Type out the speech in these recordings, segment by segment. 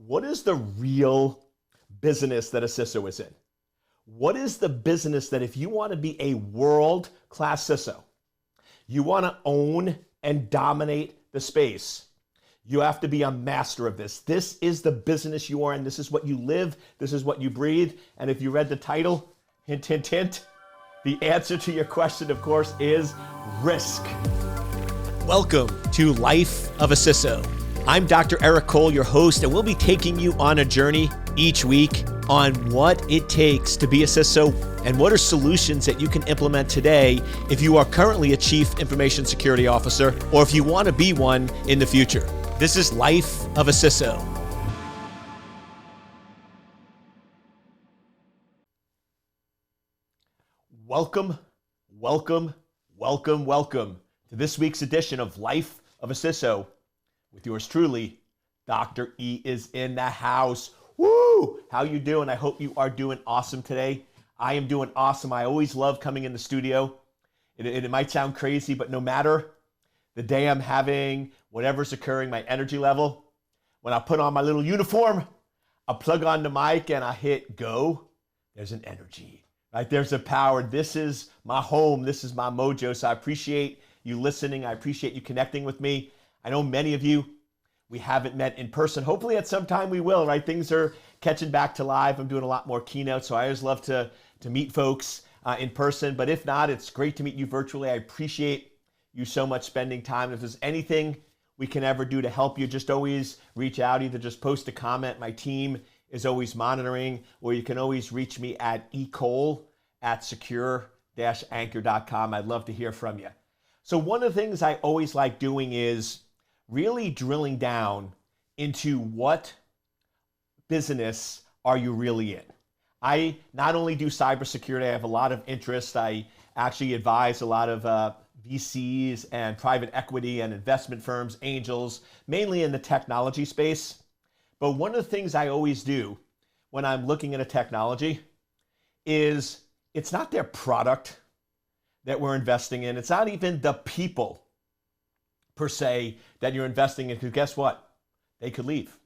what is the real business that a CISO is in? What is the business that if you want to be a world-class CISO, you want to own and dominate the space, you have to be a master of this. This is the business you are in. This is what you live. This is what you breathe. And if you read the title, hint, hint, hint, the answer to your question, of course, is risk. Welcome to Life of a CISO. I'm Dr. Eric Cole, your host, and we'll be taking you on a journey each week on what it takes to be a CISO and what are solutions that you can implement today if you are currently a Chief Information Security Officer or if you want to be one in the future. This is Life of a CISO. Welcome to this week's edition of Life of a CISO with yours truly, Dr. E is in the house. Woo! How you doing? I hope you are doing awesome today. I am doing awesome. I always love coming in the studio. It might sound crazy, but no matter the day I'm having, whatever's occurring, my energy level, when I put on my little uniform, I plug on the mic and I hit go, there's an energy, right? There's a power. This is my home. This is my mojo. So I appreciate you listening. I appreciate you connecting with me. I know many of you, we haven't met in person. Hopefully at some time we will, right? Things are catching back to live. I'm doing a lot more keynotes, so I always love to meet folks in person. But if not, it's great to meet you virtually. I appreciate you so much spending time. If there's anything we can ever do to help you, just always reach out. Either just post a comment. My team is always monitoring, or you can always reach me at ecole@secure-anchor.com. I'd love to hear from you. So one of the things I always like doing is really drilling down into what business are you really in. I not only do cybersecurity, I have a lot of interest. I actually advise a lot of VCs and private equity and investment firms, angels, mainly in the technology space. But one of the things I always do when I'm looking at a technology is it's not their product that we're investing in. It's not even the people per se that you're investing in, because guess what? They could leave.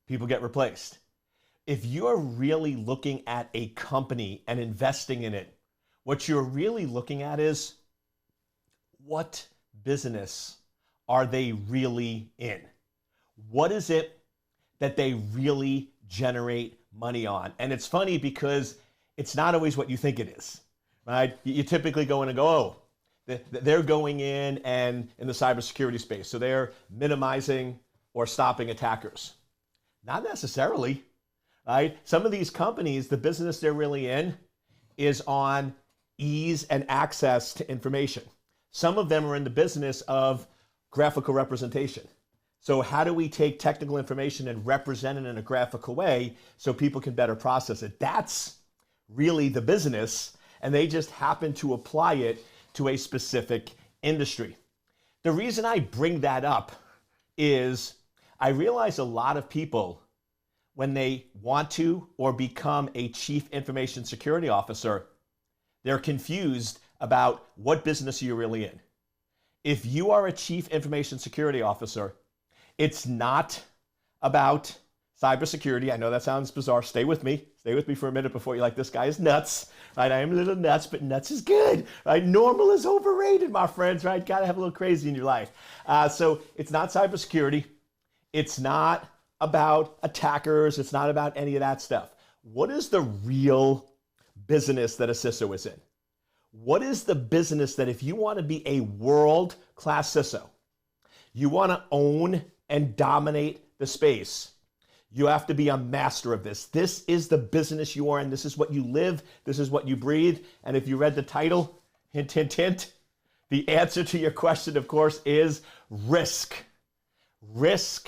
People get replaced. If you're really looking at a company and investing in it, what you're really looking at is what business are they really in? What is it that they really generate money on? And it's funny because it's not always what you think it is, right? You typically go in and go, oh, they're going in and in the cybersecurity space, so they're minimizing or stopping attackers. Not necessarily, right? Some of these companies, the business they're really in is on ease and access to information. Some of them are in the business of graphical representation. So how do we take technical information and represent it in a graphical way so people can better process it? That's really the business, and they just happen to apply it to a specific industry. The reason I bring that up is I realize a lot of people, when they want to or become a Chief Information Security Officer, they're confused about what business you're really in. If you are a Chief Information Security Officer, it's not about cybersecurity. I know that sounds bizarre. Stay with me for a minute before you're like, this guy is nuts, right? I am a little nuts, but nuts is good, right? Normal is overrated, my friends, right? Gotta have a little crazy in your life. So it's not cybersecurity. It's not about attackers. It's not about any of that stuff. What is the real business that a CISO is in? What is the business that if you want to be a world-class CISO, you want to own and dominate the space, you have to be a master of this. This is the business you are in. This is what you live. This is what you breathe. And if you read the title, hint, hint, hint, the answer to your question, of course, is risk. Risk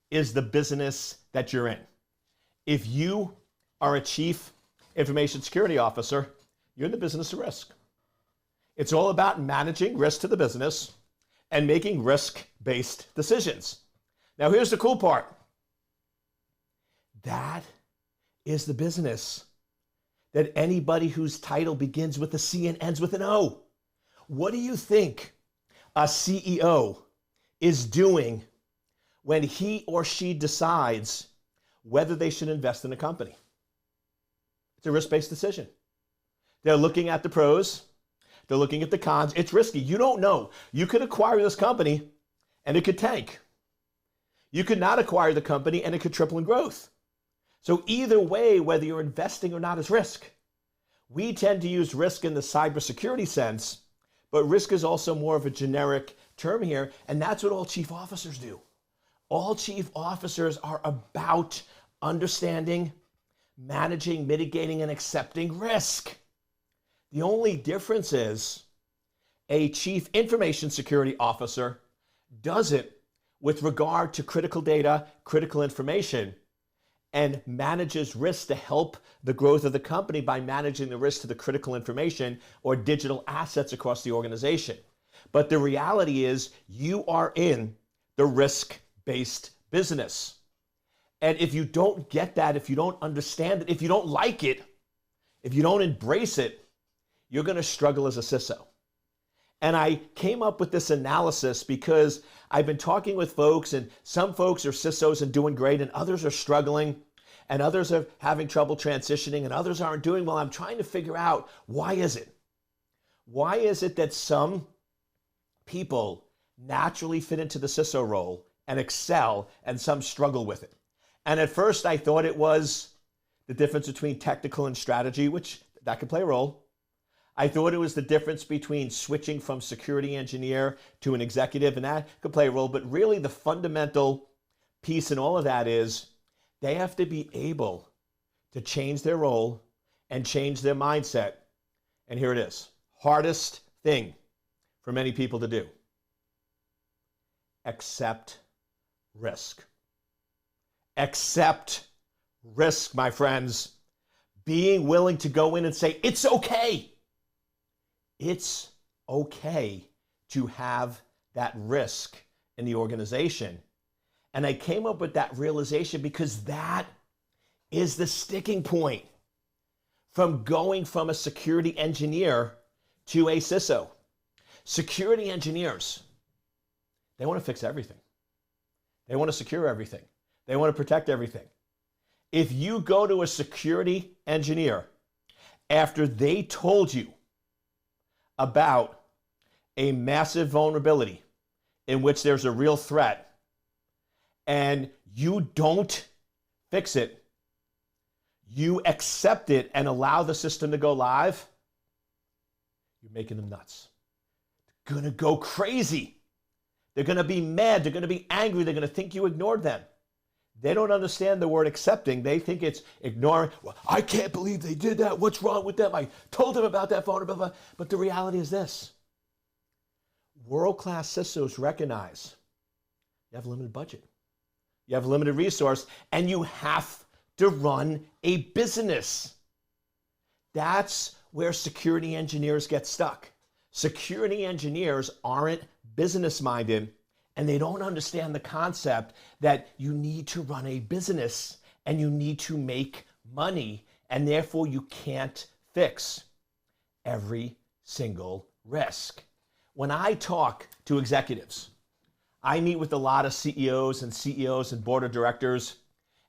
is the business that you're in. If you are a Chief Information Security Officer, you're in the business of risk. It's all about managing risk to the business and making risk-based decisions. Now, here's the cool part. That is the business that anybody whose title begins with a C and ends with an O. What do you think a CEO is doing when he or she decides whether they should invest in a company. It's a risk-based decision. They're looking at the pros. They're looking at the cons. It's risky. You don't know. You could acquire this company and it could tank. You could not acquire the company and it could triple in growth. So either way, whether you're investing or not is risk. We tend to use risk in the cybersecurity sense, but risk is also more of a generic term here, and that's what all chief officers do. All chief officers are about understanding, managing, mitigating, and accepting risk. The only difference is a chief information security officer does it with regard to critical data, critical information, and manages risk to help the growth of the company by managing the risk to the critical information or digital assets across the organization. But the reality is you are in the risk-based business. And if you don't get that, if you don't understand it, if you don't like it, if you don't embrace it, you're going to struggle as a CISO. And I came up with this analysis because I've been talking with folks, and some folks are CISOs and doing great, and others are struggling, and others are having trouble transitioning, and others aren't doing well. I'm trying to figure out, why is it? Why is it that some people naturally fit into the CISO role and excel, and some struggle with it? And at first I thought it was the difference between technical and strategy, which that could play a role. I thought it was the difference between switching from security engineer to an executive, and that could play a role. But really the fundamental piece in all of that is they have to be able to change their role and change their mindset. And here it is. Hardest thing for many people to do. Accept risk. Accept risk, my friends. Being willing to go in and say, it's okay. It's okay to have that risk in the organization. And I came up with that realization because that is the sticking point from going from a security engineer to a CISO. Security engineers, they want to fix everything. They want to secure everything. They want to protect everything. If you go to a security engineer after they told you about a massive vulnerability in which there's a real threat and you don't fix it, you accept it and allow the system to go live, you're making them nuts. They're going to go crazy. They're going to be mad. They're going to be angry. They're going to think you ignored them. They don't understand the word accepting. They think it's ignoring. Well, I can't believe they did that. What's wrong with them? I told them about that vulnerability. But the reality is this. World-class CISOs recognize you have a limited budget. You have a limited resource, and you have to run a business. That's where security engineers get stuck. Security engineers aren't business-minded, and they don't understand the concept that you need to run a business and you need to make money, and therefore you can't fix every single risk. When I talk to executives, I meet with a lot of CEOs and board of directors,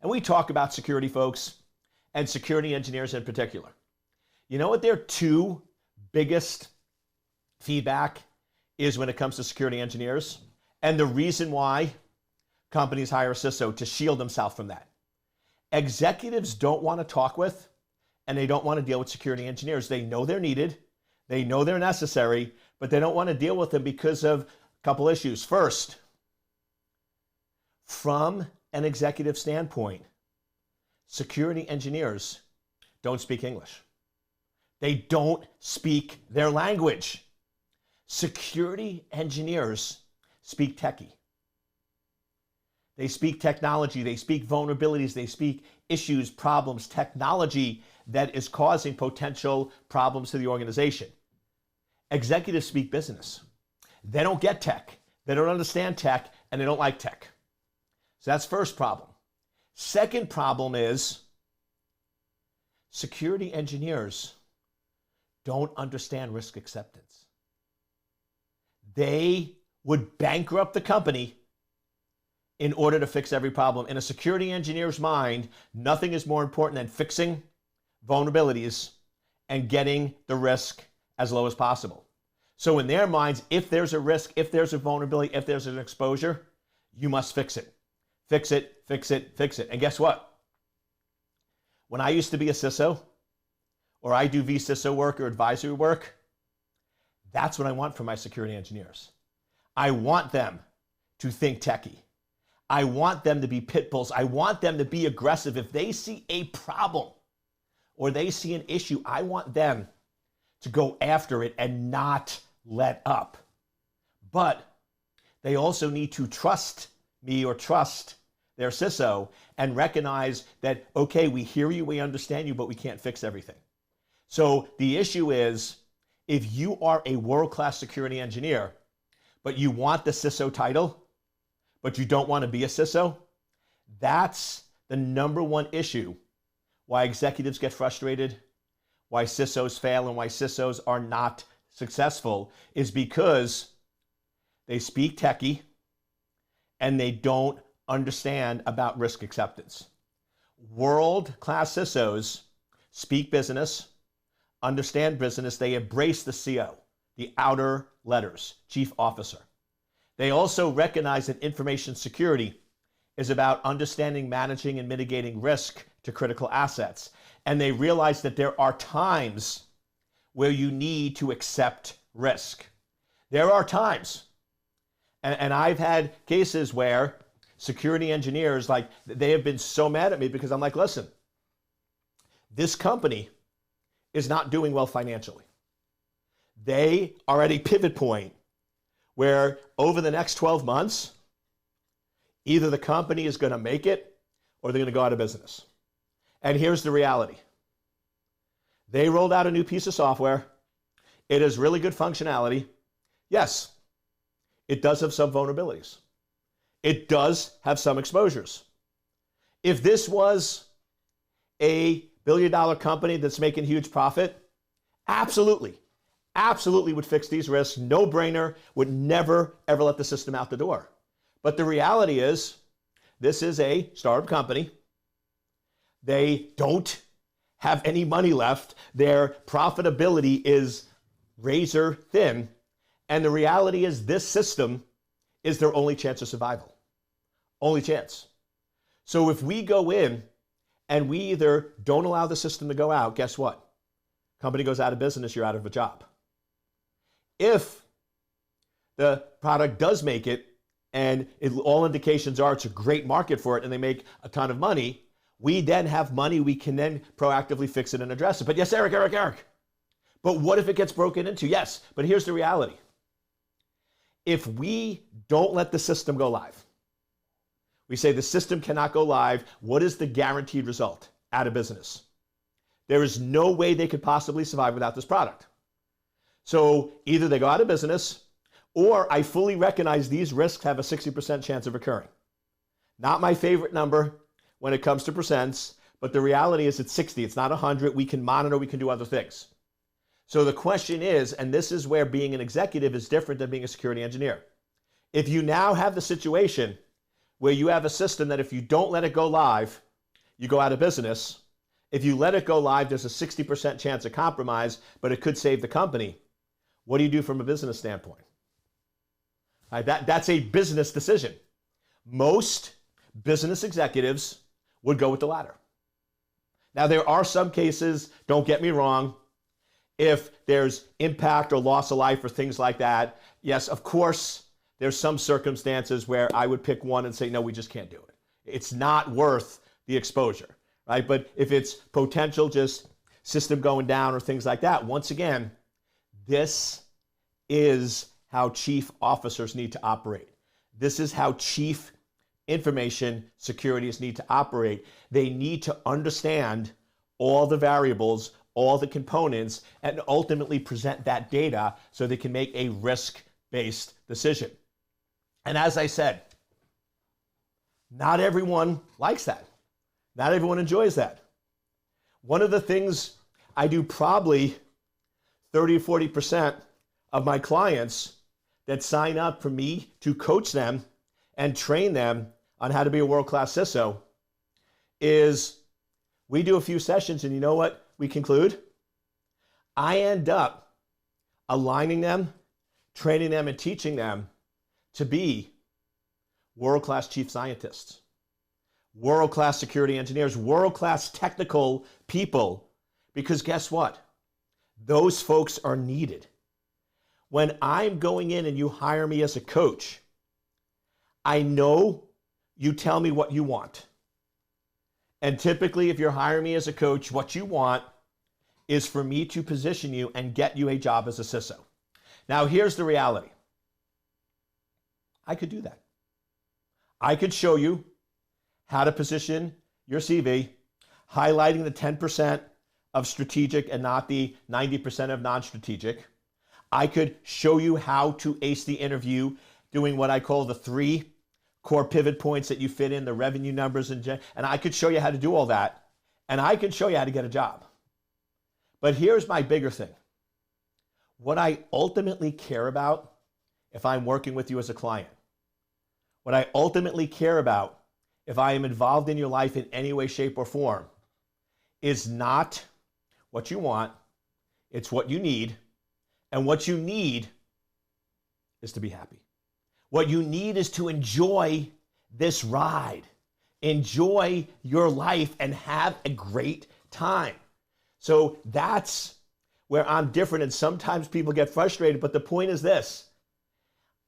and we talk about security folks and security engineers in particular. You know what their two biggest feedback is when it comes to security engineers? And the reason why companies hire a CISO to shield themselves from that. Executives don't want to talk with, and they don't want to deal with security engineers. They know they're needed, they know they're necessary, but they don't want to deal with them because of a couple issues. First, from an executive standpoint, security engineers don't speak English. They don't speak their language. Security engineers speak techie. They speak technology, they speak vulnerabilities, they speak issues, problems, technology that is causing potential problems to the organization. Executives speak business. They don't get tech, they don't understand tech, and they don't like tech. So that's first problem. Second problem is security engineers don't understand risk acceptance. They would bankrupt the company in order to fix every problem. In a security engineer's mind, nothing is more important than fixing vulnerabilities and getting the risk as low as possible. So in their minds, if there's a risk, if there's a vulnerability, if there's an exposure, you must fix it. Fix it, fix it, fix it. And guess what? When I used to be a CISO, or I do vCISO work or advisory work, that's what I want from my security engineers. I want them to think techie. I want them to be pit bulls. I want them to be aggressive. If they see a problem or they see an issue, I want them to go after it and not let up. But they also need to trust me or trust their CISO and recognize that, okay, we hear you, we understand you, but we can't fix everything. So the issue is, if you are a world-class security engineer, but you want the CISO title, but you don't want to be a CISO, that's the number one issue why executives get frustrated, why CISOs fail, and why CISOs are not successful, is because they speak techie and they don't understand about risk acceptance. World-class CISOs speak business, understand business, they embrace the CO, the outer letters, chief officer. They also recognize that information security is about understanding, managing, and mitigating risk to critical assets. And they realize that there are times where you need to accept risk. There are times, and I've had cases where security engineers, like, they have been so mad at me because I'm like, listen, this company is not doing well financially. They are at a pivot point where over the next 12 months, either the company is going to make it or they're going to go out of business. And here's the reality. They rolled out a new piece of software. It has really good functionality. Yes, it does have some vulnerabilities. It does have some exposures. If this was a billion-dollar company that's making huge profit, absolutely would fix these risks. No brainer, would never, ever let the system out the door. But the reality is, this is a startup company. They don't have any money left. Their profitability is razor thin. And the reality is, this system is their only chance of survival. Only chance. So if we go in and we either don't allow the system to go out, guess what? Company goes out of business, you're out of a job. If the product does make it, and all indications are it's a great market for it and they make a ton of money, we then have money, we can then proactively fix it and address it. But yes, Eric. But what if it gets broken into? Yes, but here's the reality. If we don't let the system go live, we say the system cannot go live, what is the guaranteed result? Out of business. There is no way they could possibly survive without this product. So either they go out of business, or I fully recognize these risks have a 60% chance of occurring. Not my favorite number when it comes to percents, but the reality is it's 60, it's not 100. We can monitor, we can do other things. So the question is, and this is where being an executive is different than being a security engineer. If you now have the situation where you have a system that if you don't let it go live, you go out of business. If you let it go live, there's a 60% chance of compromise, but it could save the company. What do you do from a business standpoint? All right, that's a business decision. Most business executives would go with the latter. Now, there are some cases, don't get me wrong, if there's impact or loss of life or things like that, yes, of course, there's some circumstances where I would pick one and say, no, we just can't do it. It's not worth the exposure, right? But if it's potential just system going down or things like that, once again, this is how chief officers need to operate. This is how chief information securities need to operate. They need to understand all the variables, all the components, and ultimately present that data so they can make a risk-based decision. And as I said, not everyone likes that. Not everyone enjoys that. One of the things I do, probably 30 or 40% of my clients that sign up for me to coach them and train them on how to be a world-class CISO is we do a few sessions, and you know what we conclude? I end up aligning them, training them, and teaching them to be world-class chief scientists, world-class security engineers, world-class technical people, because guess what? Those folks are needed. When I'm going in and you hire me as a coach, I know you tell me what you want. And typically, if you're hiring me as a coach, what you want is for me to position you and get you a job as a CISO. Now, here's the reality. I could do that. I could show you how to position your CV, highlighting the 10% of strategic and not the 90% of non-strategic. I could show you how to ace the interview, doing what I call the 3 core pivot points that you fit in, the revenue numbers, and I could show you how to do all that, and I could show you how to get a job. But here's my bigger thing. What I ultimately care about if I'm working with you as a client, what I ultimately care about if I am involved in your life in any way, shape, or form is not what you want, it's what you need, and what you need is to be happy. What you need is to enjoy this ride, enjoy your life, and have a great time. So that's where I'm different, and sometimes people get frustrated, but the point is this.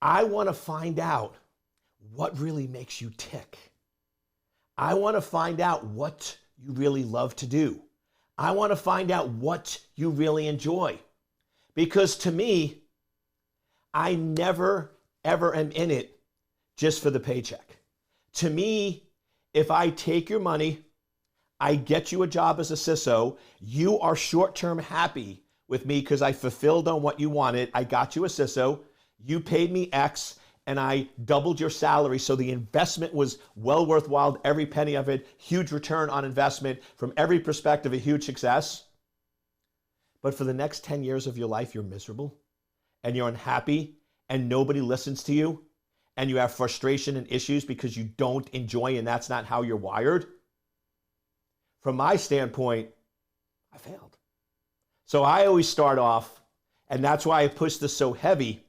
I want to find out what really makes you tick. I want to find out what you really love to do. I want to find out what you really enjoy. Because to me, I never, ever am in it just for the paycheck. To me, if I take your money, I get you a job as a CISO, you are short-term happy with me because I fulfilled on what you wanted. I got you a CISO, you paid me X, and I doubled your salary, so the investment was well worthwhile, every penny of it, huge return on investment, from every perspective, a huge success. But for the next 10 years of your life, you're miserable, and you're unhappy, and nobody listens to you, and you have frustration and issues because you don't enjoy, and that's not how you're wired. From my standpoint, I failed. So I always start off, and that's why I push this so heavy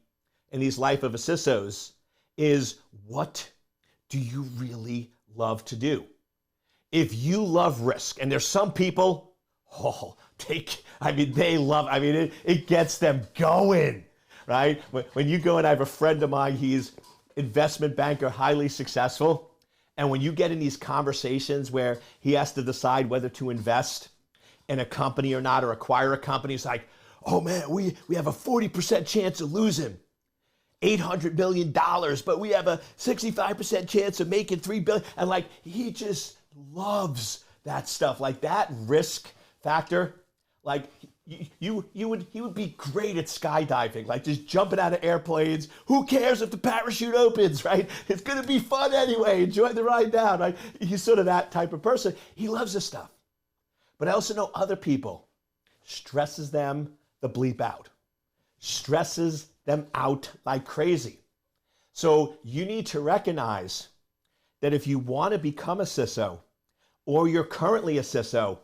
in these Life of a CISOs, is what do you really love to do? If you love risk, and there's some people, they love, it gets them going, right? When you go, and I have a friend of mine, he's investment banker, highly successful. And when you get in these conversations where he has to decide whether to invest in a company or not, or acquire a company, it's like, oh man, we have a 40% chance of losing $800 million, but we have a 65% chance of making $3 billion. And like, he just loves that stuff, like that risk factor. Like he would be great at skydiving, like just jumping out of airplanes. Who cares if the parachute opens, right? It's gonna be fun anyway. Enjoy the ride down, right? He's sort of that type of person. He loves this stuff. But I also know other people, stresses them the bleep out, stresses them out like crazy. So you need to recognize that if you want to become a CISO, or you're currently a CISO,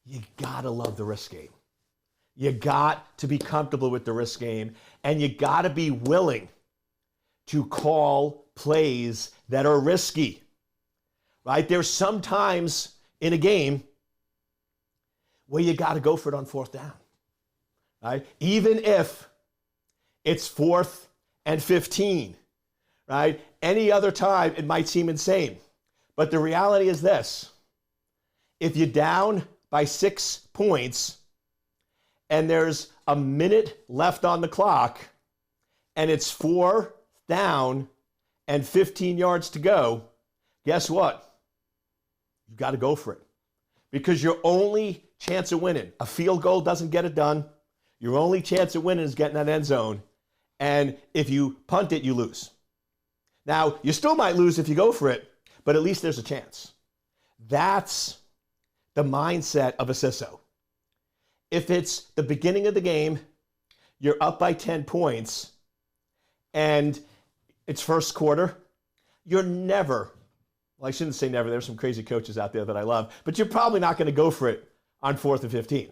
you gotta love the risk game. You got to be comfortable with the risk game, and you gotta be willing to call plays that are risky, right? There's some times in a game where you gotta go for it on 4th down, right? Even if it's 4th and 15, right? Any other time, it might seem insane. But the reality is this: if you're down by 6 points and there's a minute left on the clock and it's 4th down and 15 yards to go, guess what? You got to go for it, because your only chance of winning, a field goal doesn't get it done. Your only chance of winning is getting that end zone. And if you punt it, you lose. Now, you still might lose if you go for it, but at least there's a chance. That's the mindset of a CISO. If it's the beginning of the game, you're up by 10 points, and it's first quarter, you're never Well, I shouldn't say never. There's some crazy coaches out there that I love, but you're probably not going to go for it on 4th and 15.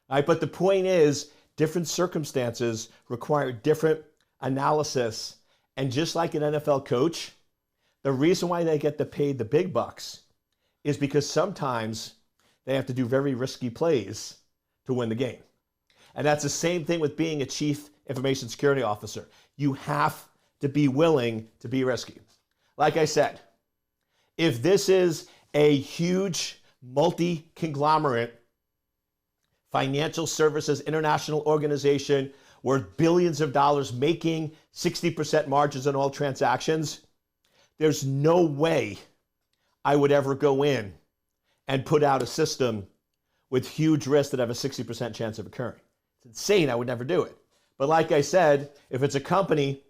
All right, but the point is, different circumstances require different analysis. And just like an NFL coach, the reason why they get paid the big bucks is because sometimes they have to do very risky plays to win the game. And that's the same thing with being a chief information security officer. You have to be willing to be risky. Like I said, if this is a huge multi-conglomerate financial services international organization worth billions of dollars, making 60% margins on all transactions, there's no way I would ever go in and put out a system with huge risks that have a 60% chance of occurring. It's insane. I would never do it. But like I said, if it's a company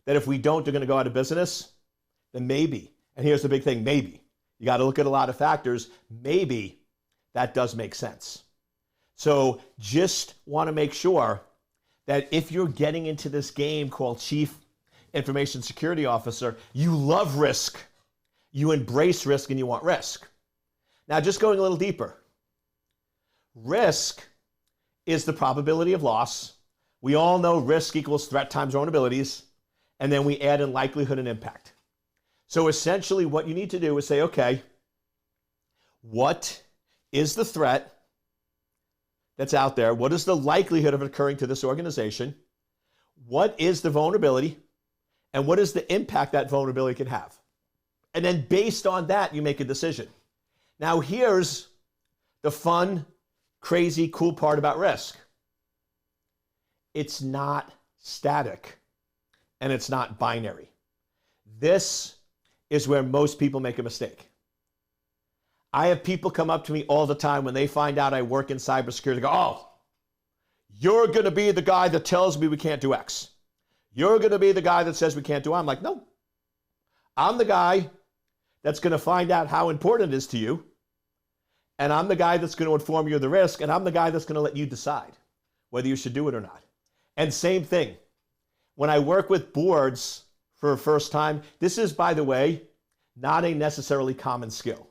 that if we don't, they're going to go out of business, then maybe. And here's the big thing, maybe. You got to look at a lot of factors. Maybe that does make sense. So just want to make sure that if you're getting into this game called Chief Information Security Officer, you love risk, you embrace risk, and you want risk. Now, just going a little deeper. Risk is the probability of loss. We all know risk equals threat times vulnerabilities, and then we add in likelihood and impact. So essentially what you need to do is say, okay, what is the threat that's out there? What is the likelihood of it occurring to this organization? What is the vulnerability? And what is the impact that vulnerability can have? And then based on that, you make a decision. Now here's the fun, crazy, cool part about risk. It's not static and it's not binary. This is where most people make a mistake. I have people come up to me all the time when they find out I work in cybersecurity. They go, oh, you're going to be the guy that tells me we can't do X. You're going to be the guy that says we can't do Y. I'm like, no. I'm the guy that's going to find out how important it is to you. And I'm the guy that's going to inform you of the risk. And I'm the guy that's going to let you decide whether you should do it or not. And same thing. When I work with boards for the first time, this is, by the way, not a necessarily common skill.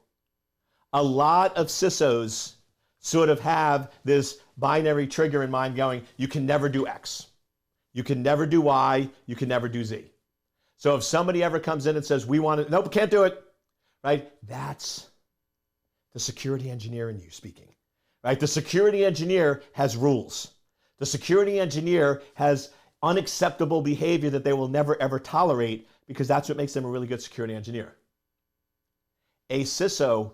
A lot of CISOs sort of have this binary trigger in mind going, you can never do X. You can never do Y. You can never do Z. So if somebody ever comes in and says, we want to, nope, can't do it, right? That's the security engineer in you speaking, right? The security engineer has rules. The security engineer has unacceptable behavior that they will never, ever tolerate because that's what makes them a really good security engineer. A CISO,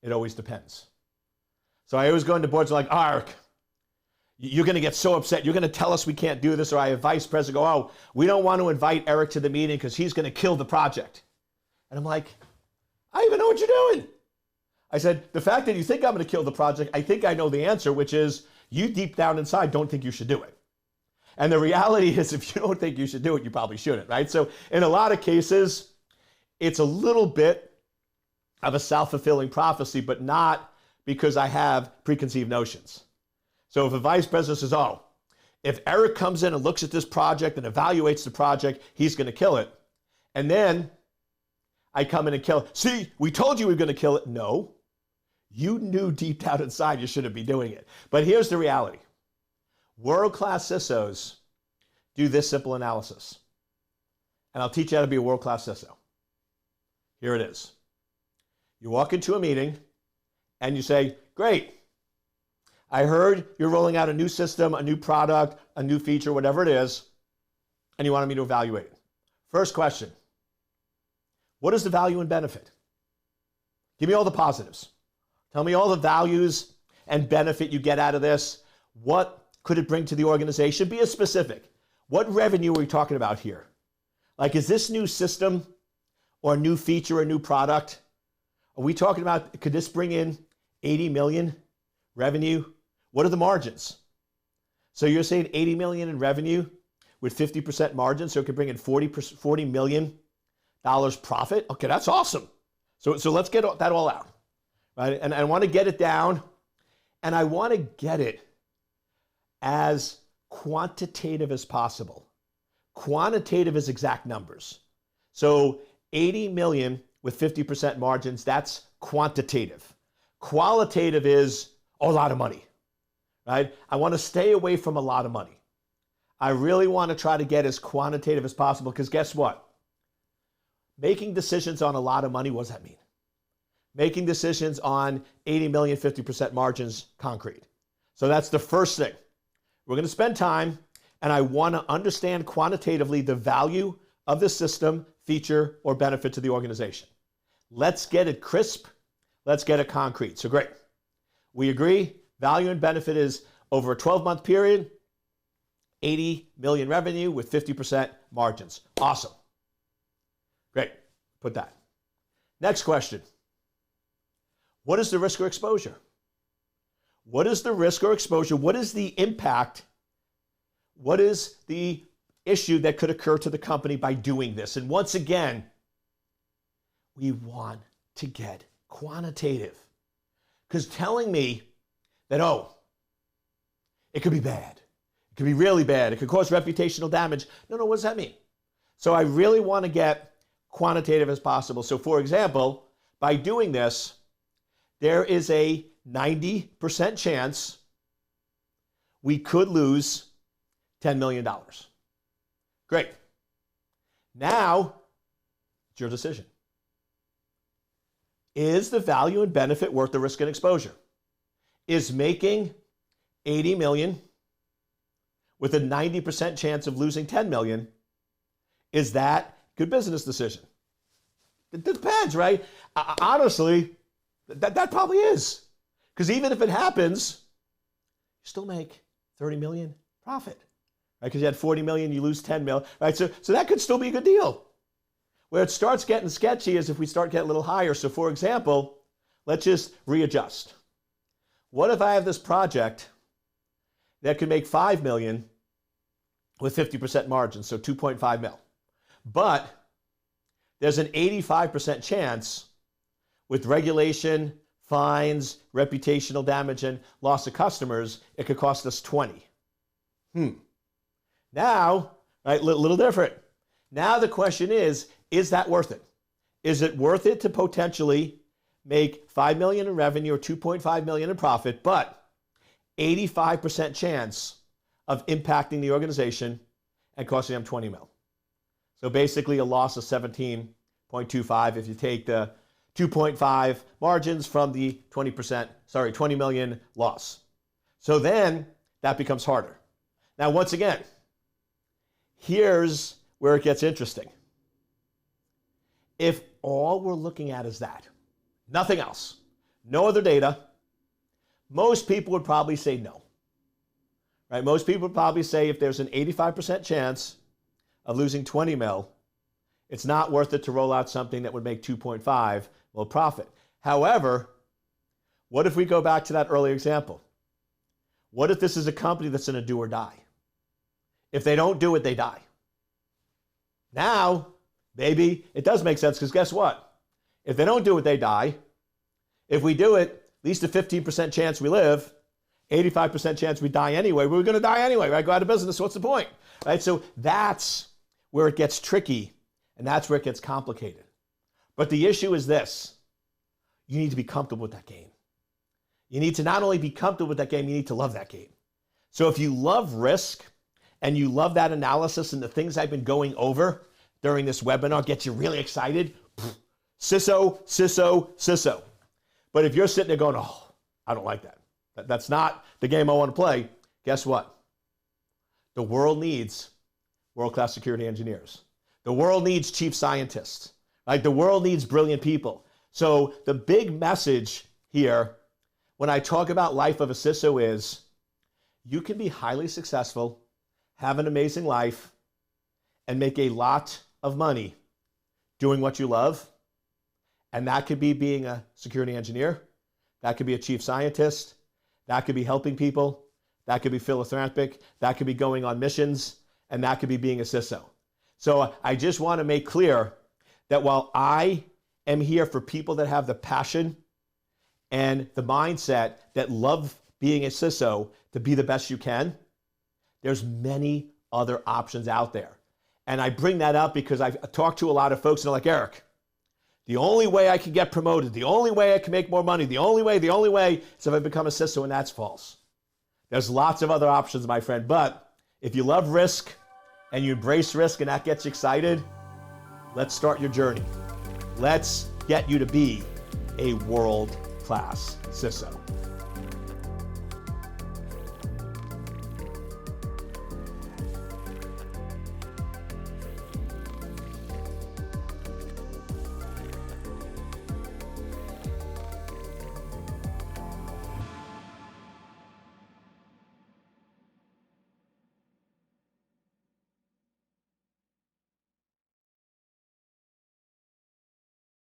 it always depends. So I always go into boards like, Eric, you're going to get so upset. You're going to tell us we can't do this. Or I have vice president go, oh, we don't want to invite Eric to the meeting because he's going to kill the project. And I'm like, I even know what you're doing. I said, the fact that you think I'm going to kill the project, I think I know the answer, which is you deep down inside don't think you should do it. And the reality is if you don't think you should do it, you probably shouldn't, right? So in a lot of cases, it's a little bit of a self-fulfilling prophecy, but not because I have preconceived notions. So if a vice president says, oh, if Eric comes in and looks at this project and evaluates the project, he's going to kill it. And then I come in and kill it. See, we told you we were going to kill it. No, you knew deep down inside you shouldn't be doing it. But here's the reality. World-class CISOs do this simple analysis. And I'll teach you how to be a world-class CISO. Here it is. You walk into a meeting and you say, great, I heard you're rolling out a new system, a new product, a new feature, whatever it is, and you wanted me to evaluate it. First question, what is the value and benefit? Give me all the positives. Tell me all the values and benefit you get out of this. What could it bring to the organization? Be as specific. What revenue are we talking about here? Like, is this new system or new feature or new product? Are we talking about, could this bring in 80 million revenue? What are the margins? So you're saying 80 million in revenue with 50% margin, so it could bring in $40 million profit? Okay, that's awesome. So let's get that all out, right? And I want to get it down, and I want to get it as quantitative as possible. Quantitative is exact numbers. So 80 million with 50% margins, that's quantitative. Qualitative is a lot of money, right? I want to stay away from a lot of money. I really want to try to get as quantitative as possible because guess what? Making decisions on a lot of money, what does that mean? Making decisions on 80 million, 50% margins, concrete. So that's the first thing. We're going to spend time, and I want to understand quantitatively the value of the system, feature, or benefit to the organization. Let's get it crisp. Let's get it concrete. So great. We agree, value and benefit is over a 12-month period, 80 million revenue with 50% margins. Awesome. Great. Put that. Next question. What is the risk or exposure? What is the risk or exposure? What is the impact? What is the issue that could occur to the company by doing this? And once again, we want to get quantitative. Because telling me that, oh, it could be bad. It could be really bad. It could cause reputational damage. No, what does that mean? So I really want to get quantitative as possible. So for example, by doing this, there is a 90% chance we could lose $10 million. Great. Now, it's your decision. Is the value and benefit worth the risk and exposure? Is making 80 million with a 90% chance of losing 10 million, is that a good business decision? It depends, right? Honestly, that probably is. Because even if it happens, you still make 30 million profit, right? Because you had 40 million, you lose 10 mil, right? So that could still be a good deal. Where it starts getting sketchy is if we start getting a little higher. So for example, let's just readjust. What if I have this project that could make 5 million with 50% margin, so 2.5 mil. But there's an 85% chance with regulation, fines, reputational damage, and loss of customers, it could cost us 20. Now, right, little different. Now the question is that worth it? Is it worth it to potentially make 5 million in revenue or 2.5 million in profit, but 85% chance of impacting the organization and costing them 20 mil? So basically a loss of 17.25 if you take the 2.5 margins from the 20 million loss. So then that becomes harder. Now, once again, here's where it gets interesting. If all we're looking at is that, nothing else, no other data, most people would probably say no. Right? Most people would probably say if there's an 85% chance of losing 20 mil, it's not worth it to roll out something that would make 2.5 mil profit. However, what if we go back to that earlier example? What if this is a company that's in a do or die? If they don't do it, they die. Now, maybe it does make sense because guess what? If they don't do it, they die. If we do it, at least a 15% chance we live, 85% chance we die anyway. We're going to die anyway, right? Go out of business. What's the point? Right? So that's where it gets tricky and that's where it gets complicated. But the issue is this. You need to be comfortable with that game. You need to not only be comfortable with that game, you need to love that game. So if you love risk and you love that analysis and the things I've been going over during this webinar get you really excited, CISO, CISO, CISO. But if you're sitting there going, oh, I don't like that. That's not the game I want to play. Guess what? The world needs world-class security engineers. The world needs chief scientists. Right? The world needs brilliant people. So the big message here when I talk about life of a CISO is you can be highly successful, have an amazing life, and make a lot of money doing what you love. And that could be being a security engineer. That could be a chief scientist. That could be helping people. That could be philanthropic. That could be going on missions. And that could be being a CISO. So I just want to make clear that while I am here for people that have the passion and the mindset that love being a CISO to be the best you can, there's many other options out there. And I bring that up because I've talked to a lot of folks and they're like, Eric, The only way I can get promoted, the only way I can make more money, the only way is if I become a CISO, and that's false. There's lots of other options, my friend, but if you love risk and you embrace risk and that gets you excited, let's start your journey. Let's get you to be a world-class CISO.